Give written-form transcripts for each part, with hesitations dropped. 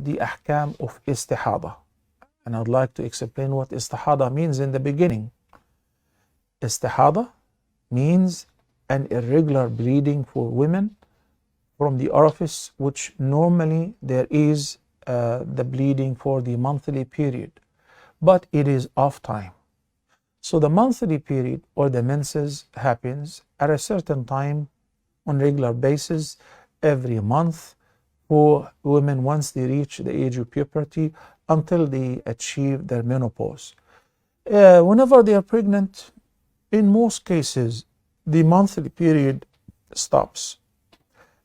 the Ahkam of Istihadah. And I'd like to explain what Istihadah means in the beginning. Istihadah means an irregular bleeding for women from the orifice, which normally there is the bleeding for the monthly period, but it is off time. So the monthly period or the menses happens at a certain time on regular basis every month for women once they reach the age of puberty until they achieve their menopause. Whenever they are pregnant, in most cases, the monthly period stops.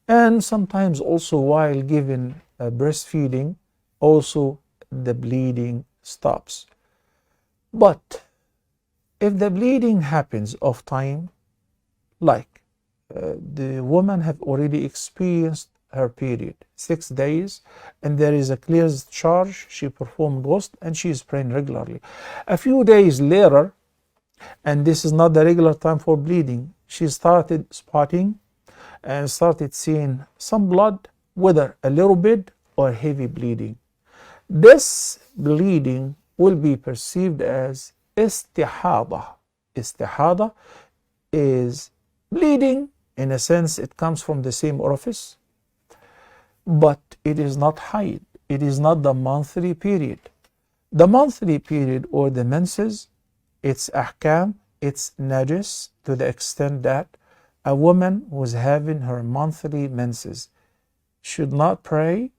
And sometimes also while giving breastfeeding, also the bleeding stops. But if the bleeding happens off time, like the woman have already experienced her period 6 days and there is a clear discharge, she performed ghusl and she is praying regularly. A few days later, and this is not the regular time for bleeding, she started spotting and started seeing some blood, whether a little bit or heavy bleeding. This bleeding will be perceived as Istihadah. Istihadah is bleeding. In a sense, it comes from the same orifice, but it is not haid. It is not the monthly period. The monthly period or the menses, it's ahkam, it's najis to the extent that a woman who is having her monthly menses should not pray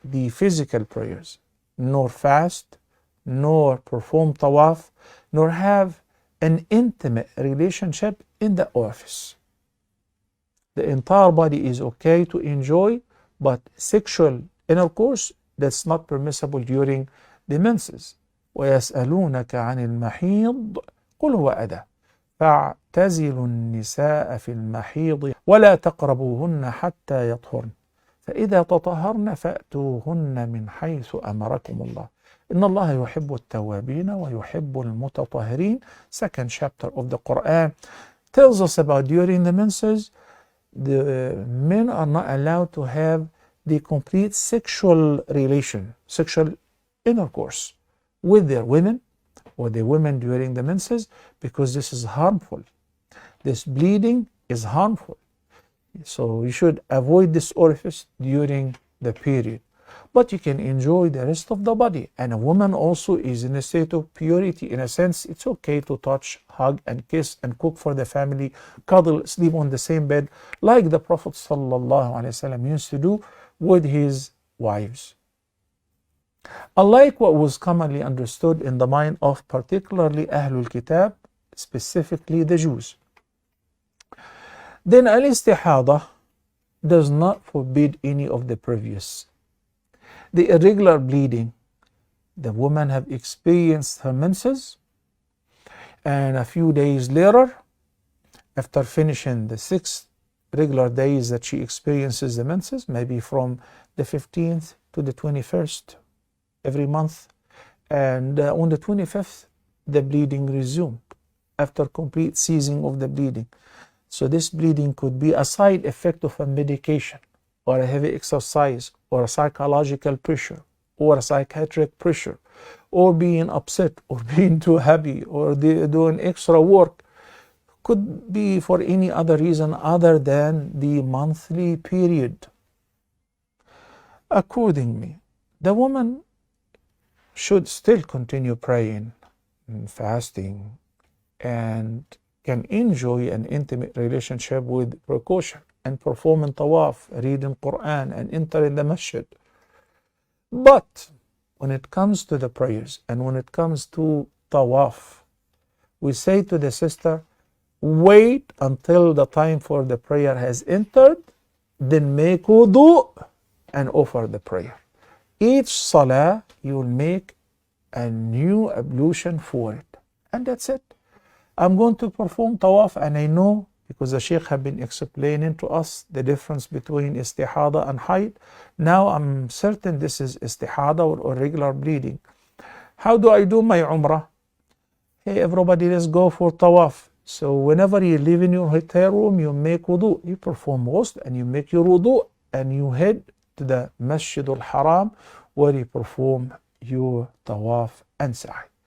the physical prayers, nor fast, nor perform tawaf, nor have an intimate relationship in the orifice. The entire body is okay to enjoy, but sexual intercourse, that's not permissible during the menses. وَيَسْأَلُونَكَ عَنِ الْمَحِيضِ قُلْ هُوَ أَذًى فَاعْتَزِلُوا النِّسَاءَ فِي الْمَحِيضِ وَلَا تَقْرَبُوهُنَّ حَتَّى يَطْهُرْنَ فإذا تطهرن فأتوهن من حيث أمركم الله إن الله يحب التوابين ويحب المتطهرين. Second chapter of the Quran tells us about during the menses, the men are not allowed to have the complete sexual relation, sexual intercourse with their women or the women during the menses, because this is harmful. This bleeding is harmful. So you should avoid this orifice during the period. But you can enjoy the rest of the body. And a woman also is in a state of purity. In a sense, it's okay to touch, hug, and kiss, and cook for the family, cuddle, sleep on the same bed, like the Prophet ﷺ used to do with his wives. Unlike what was commonly understood in the mind of particularly Ahlul Kitab, specifically the Jews. Then al-istihadah does not forbid any of the previous. The irregular bleeding, the woman have experienced her menses, and a few days later, after finishing the 6 regular days that she experiences the menses, maybe from the 15th to the 21st every month, and on the 25th, the bleeding resumed after complete ceasing of the bleeding. So this bleeding could be a side effect of a medication or a heavy exercise or a psychological pressure or a psychiatric pressure or being upset or being too happy or doing extra work. Could be for any other reason other than the monthly period. Accordingly, the woman should still continue praying and fasting and can enjoy an intimate relationship with precaution and performing tawaf, reading Quran, and entering the masjid. But when it comes to the prayers and when it comes to tawaf, we say to the sister, wait until the time for the prayer has entered, then make wudu and offer the prayer. Each salah, you will make a new ablution for it. And that's it. I'm going to perform tawaf, and I know, because the Sheikh have been explaining to us the difference between istihadah and haid. Now I'm certain this is istihadah or regular bleeding. How do I do my umrah? Hey everybody, let's go for tawaf. So whenever you live in your hotel room, you make wudu, you perform ghusl, and you make your wudu, and you head to the Masjid al-Haram, where you perform your tawaf and sa'i.